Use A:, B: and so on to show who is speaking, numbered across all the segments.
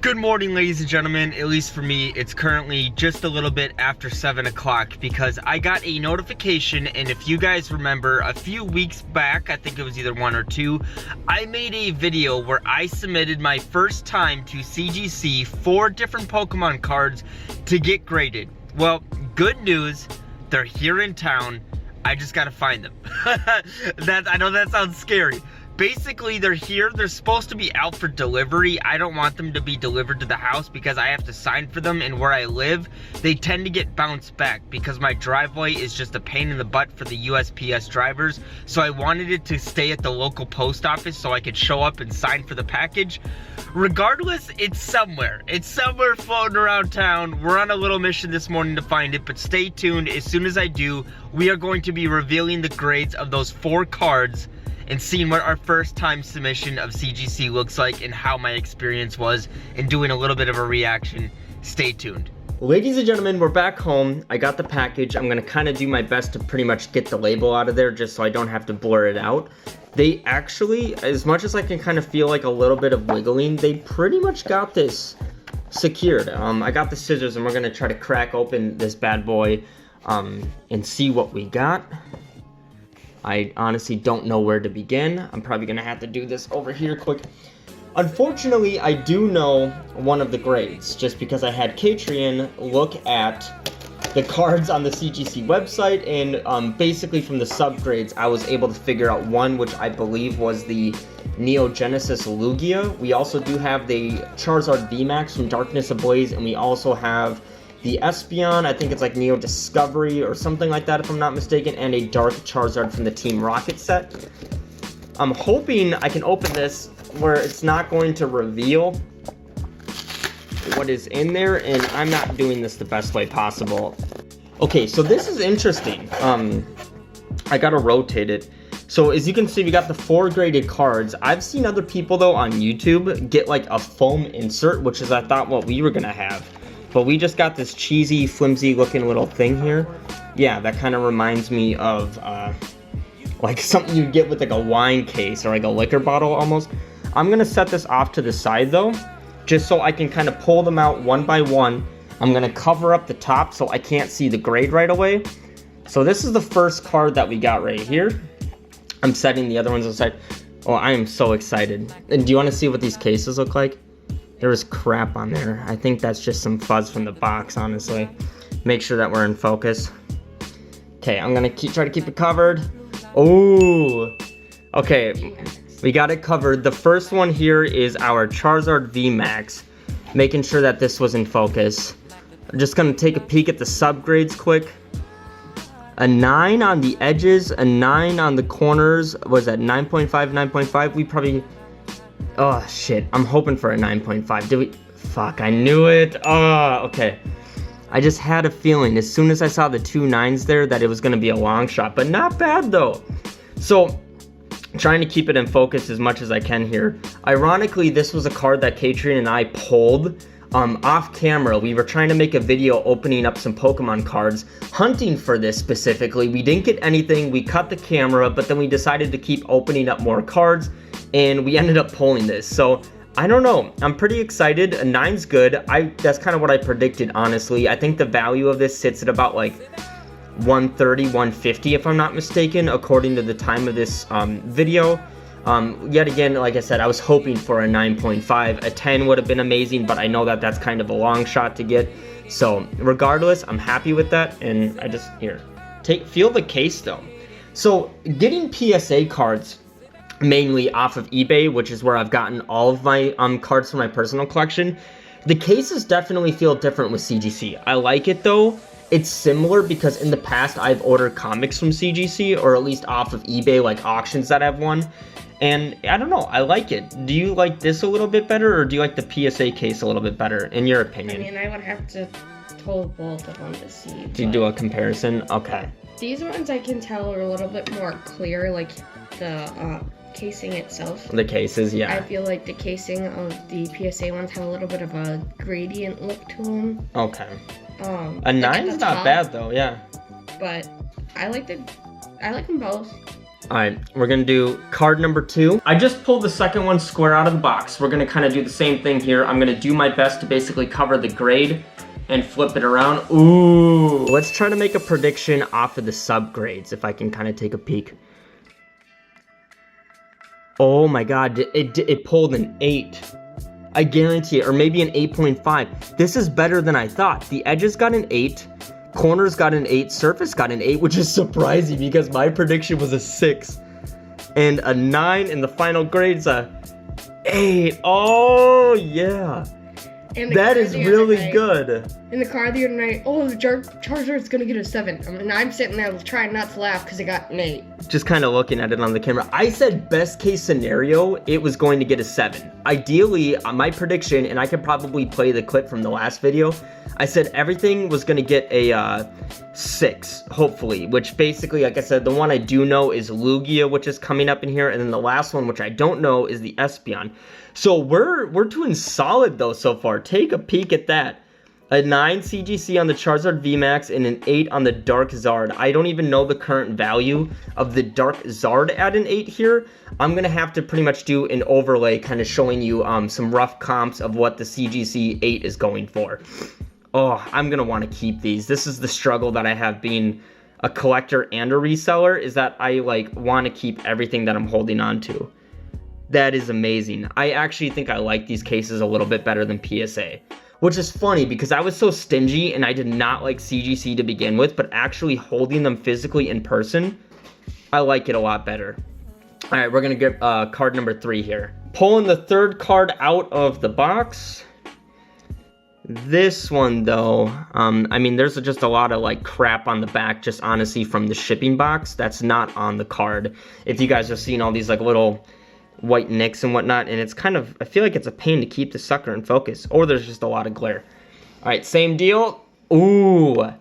A: Good morning, ladies and gentlemen. At least for me, it's currently just a little bit after 7 o'clock because I got a notification, and if you guys remember, a few weeks back, I think it was either 1 or 2, I made a video where I submitted my first time to CGC 4 different Pokemon cards to get graded. Well, good news, they're here in town. I just gotta find them. I know that sounds scary. Basically, they're here. They're supposed to be out for delivery. I don't want them to be delivered to the house because I have to sign for them, and where I live, they tend to get bounced back because my driveway is just a pain in the butt for the USPS drivers. So I wanted it to stay at the local post office so I could show up and sign for the package. Regardless, it's somewhere. It's somewhere floating around town. We're on a little mission this morning to find it, but stay tuned. As soon as I do, we are going to be revealing the grades of those 4 cards and seeing what our first time submission of CGC looks like and how my experience was, and doing a little bit of a reaction. Stay tuned. Ladies and gentlemen, we're back home. I got the package. I'm gonna kind of do my best to pretty much get the label out of there just so I don't have to blur it out. They actually, as much as I can kind of feel like a little bit of wiggling, they pretty much got this secured. I got the scissors and we're gonna try to crack open this bad boy and see what we got. I honestly don't know where to begin. I'm probably gonna have to do this over here quick. Unfortunately, I do know one of the grades, just because I had Catrian look at the cards on the CGC website, and basically from the subgrades, I was able to figure out one, which I believe was the Neogenesis Lugia. We also do have the Charizard VMAX from Darkness Ablaze, and we also have the Espeon, I think it's like Neo Discovery or something like that if I'm not mistaken, and a Dark Charizard from the Team Rocket set. I'm hoping I can open this where it's not going to reveal what is in there, and I'm not doing this the best way possible. Okay, so this is interesting. I gotta rotate it. So as you can see, we got the 4 graded cards. I've seen other people though on YouTube get like a foam insert, which is I thought what we were gonna have. But we just got this cheesy, flimsy looking little thing here. Yeah, that kind of reminds me of like something you'd get with like a wine case or like a liquor bottle almost. I'm gonna set this off to the side though, just so I can kind of pull them out one by one. I'm gonna cover up the top so I can't see the grade right away. So this is the first card that we got right here. I'm setting the other ones aside. Oh, I am so excited. And do you want to see what these cases look like? There was crap on there. I think that's just some fuzz from the box, honestly. Make sure that we're in focus. Okay, I'm gonna try to keep it covered. Oh, okay, we got it covered. The first one here is our Charizard VMAX. Making sure that this was in focus. I'm just gonna take a peek at the subgrades quick. A 9 on the edges, a 9 on the corners. Was that 9.5, 9.5? We probably... Oh, shit. I'm hoping for a 9.5. Did we... Fuck, I knew it. Oh, okay. I just had a feeling as soon as I saw the 2 9s there that it was going to be a long shot, but not bad, though. So, trying to keep it in focus as much as I can here. Ironically, this was a card that Catrian and I pulled off camera. We were trying to make a video opening up some Pokemon cards, hunting for this specifically. We didn't get anything. We cut the camera, but then we decided to keep opening up more cards, and we ended up pulling this. So I don't know, I'm pretty excited. A 9's good. That's kind of what I predicted, honestly. I think the value of this sits at about like 130, 150 if I'm not mistaken, according to the time of this video. Yet again, like I said, I was hoping for a 9.5. A 10 would have been amazing, but I know that that's kind of a long shot to get. So regardless, I'm happy with that, and I just, here, feel the case though. So getting PSA cards mainly off of eBay, which is where I've gotten all of my cards for my personal collection, the cases definitely feel different with CGC. I like it though. It's similar because in the past I've ordered comics from CGC, or at least off of eBay, like auctions that I've won. And I don't know, I like it. Do you like this a little bit better, or do you like the PSA case a little bit better, in your opinion?
B: I mean, I would have to pull both of them to see.
A: Do you do a comparison? Okay.
B: These ones I can tell are a little bit more clear, like the casing itself.
A: The cases, yeah.
B: I feel like the casing of the PSA ones have a little bit of a gradient look to them.
A: Okay. A
B: like
A: 9's not bad though, yeah.
B: But I like them both.
A: All right, we're gonna do card number 2. I just pulled the second one square out of the box. We're gonna kind of do the same thing here. I'm gonna do my best to basically cover the grade and flip it around. Ooh. Let's try to make a prediction off of the subgrades, if I can kind of take a peek. Oh my God, it pulled an 8. I guarantee it, or maybe an 8.5. This is better than I thought. The edges got an 8. Corners got an 8, surface got an 8, which is surprising because my prediction was a 6. And a 9, and the final grade's a 8. Oh, yeah. That is really good.
B: In the car the other night, oh, the Charger is going to get a 7. And I'm sitting there trying not to laugh because it got an 8.
A: Just kind of looking at it on the camera. I said best case scenario, it was going to get a 7. Ideally, my prediction, and I could probably play the clip from the last video, I said everything was going to get a 6, hopefully, which basically, like I said, the one I do know is Lugia, which is coming up in here, and then the last one, which I don't know, is the Espeon. So we're doing solid, though, so far. Take a peek at that. A 9 CGC on the Charizard VMAX and an 8 on the Dark Zard. I don't even know the current value of the Dark Zard at an 8 here. I'm going to have to pretty much do an overlay kind of showing you some rough comps of what the CGC 8 is going for. Oh, I'm going to want to keep these. This is the struggle that I have being a collector and a reseller, is that I want to keep everything that I'm holding on to. That is amazing. I actually think I like these cases a little bit better than PSA. Which is funny because I was so stingy and I did not like CGC to begin with, but actually holding them physically in person, I like it a lot better. All right, we're going to get card number 3 here. Pulling the third card out of the box. This one, though, I mean, there's just a lot of crap on the back, just honestly from the shipping box. That's not on the card. If you guys have seen all these little white nicks and whatnot, and it's kind of, I feel like it's a pain to keep the sucker in focus, or there's just a lot of glare. All right, same deal. Ooh,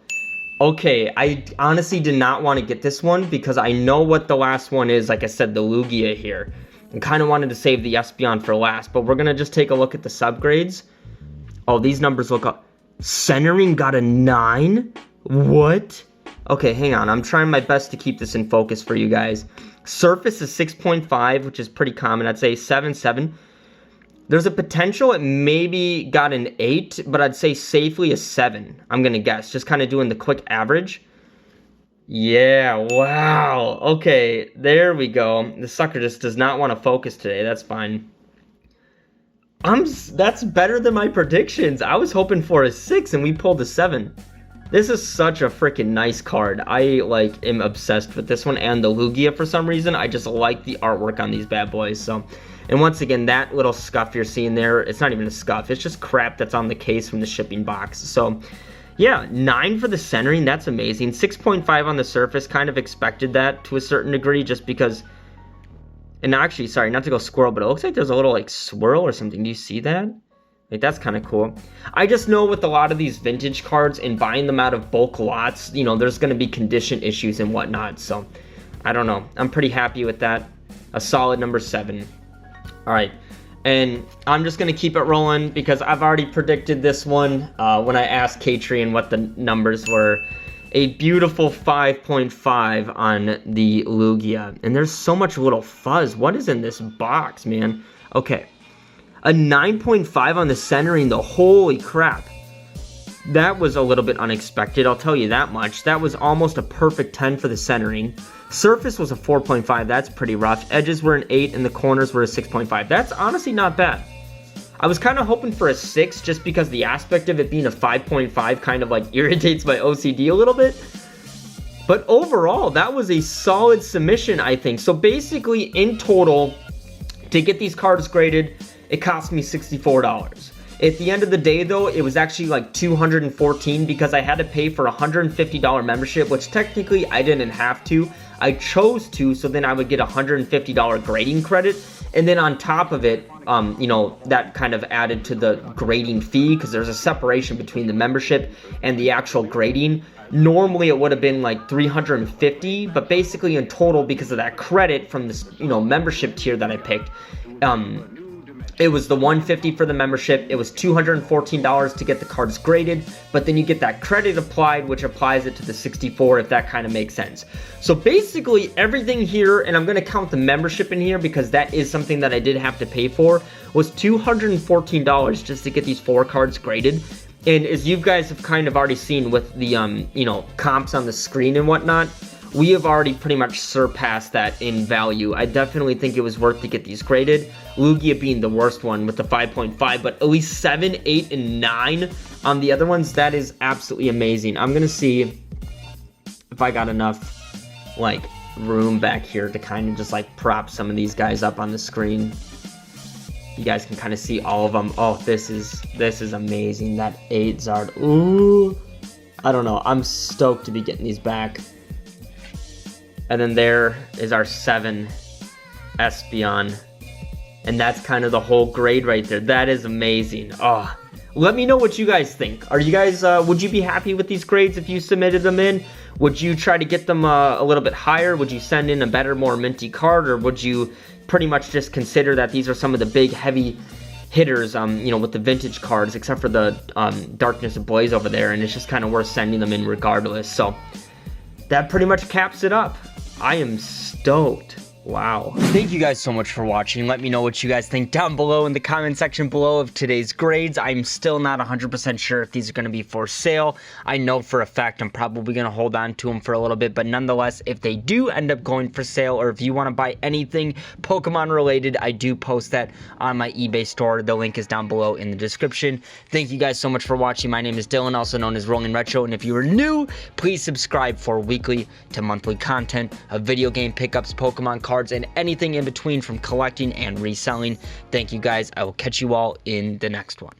A: okay, I honestly did not want to get this one because I know what the last one is. Like I said, the Lugia here, and kind of wanted to save the Espeon for last, but we're gonna just take a look at the subgrades. Oh, these numbers look up. Centering got a 9. What? Okay, hang on, I'm trying my best to keep this in focus for you guys. Surface is 6.5, which is pretty common. I'd say 7.7. There's a potential it maybe got an 8, but I'd say safely a 7. I'm going to guess. Just kind of doing the quick average. Yeah, wow. Okay, there we go. The sucker just does not want to focus today. That's fine. That's better than my predictions. I was hoping for a 6, and we pulled a 7. This is such a freaking nice card. I am obsessed with this one and the Lugia for some reason. I just like the artwork on these bad boys. So, and once again, that little scuff you're seeing there, it's not even a scuff. It's just crap that's on the case from the shipping box. So, yeah, 9 for the centering. That's amazing. 6.5 on the surface. Kind of expected that to a certain degree just because. And actually, sorry, not to go squirrel, but it looks like there's a little swirl or something. Do you see that? That's kind of cool. I just know with a lot of these vintage cards and buying them out of bulk lots, there's going to be condition issues and whatnot. So, I don't know. I'm pretty happy with that. A solid number 7. All right. And I'm just going to keep it rolling because I've already predicted this one when I asked Catrian what the numbers were. A beautiful 5.5 on the Lugia. And there's so much little fuzz. What is in this box, man? Okay. A 9.5 on the centering, though. Holy crap. That was a little bit unexpected, I'll tell you that much. That was almost a perfect 10 for the centering. Surface was a 4.5. That's pretty rough. Edges were an 8, and the corners were a 6.5. That's honestly not bad. I was kind of hoping for a 6 just because the aspect of it being a 5.5 kind of irritates my OCD a little bit. But overall, that was a solid submission, I think. So basically, in total, to get these cards graded, it cost me $64. At the end of the day, though, it was actually $214 because I had to pay for a $150 membership, which technically I didn't have to. I chose to, so then I would get a $150 grading credit. And then on top of it, that kind of added to the grading fee because there's a separation between the membership and the actual grading. Normally it would have been $350, but basically in total, because of that credit from this, membership tier that I picked, It was the $150 for the membership. It was $214 to get the cards graded, but then you get that credit applied, which applies it to the 64, if that kind of makes sense. So basically everything here, and I'm going to count the membership in here because that is something that I did have to pay for, was $214 just to get these 4 cards graded. And as you guys have kind of already seen with the, you know, comps on the screen and whatnot, we have already pretty much surpassed that in value. I definitely think it was worth to get these graded. Lugia being the worst one with the 5.5, but at least 7, 8, and 9 on the other ones. That is absolutely amazing. I'm gonna see if I got enough like room back here to kind of just like prop some of these guys up on the screen. You guys can kind of see all of them. Oh, this is amazing. That 8 Zard. Ooh, I don't know. I'm stoked to be getting these back. And then there is our 7 Espeon. And that's kind of the whole grade right there. That is amazing. Oh, let me know what you guys think. Are you guys, would you be happy with these grades if you submitted them in? Would you try to get them a little bit higher? Would you send in a better, more minty card? Or would you pretty much just consider that these are some of the big, heavy hitters, you know, with the vintage cards, except for the Darkness Ablaze over there. And it's just kind of worth sending them in regardless. So that pretty much caps it up. I am stoked. Wow. Thank you guys so much for watching. Let me know what you guys think down below in the comment section below of today's grades. I'm still not 100% sure if these are going to be for sale. I know for a fact I'm probably going to hold on to them for a little bit, but nonetheless, if they do end up going for sale, or if you want to buy anything Pokemon related, I do post that on my eBay store. The link is down below in the description. Thank you guys so much for watching. My name is Dylan, also known as RollingRetro, and if you are new, please subscribe for weekly to monthly content of video game pickups, Pokemon cards, and anything in between from collecting and reselling. Thank you guys. I will catch you all in the next one.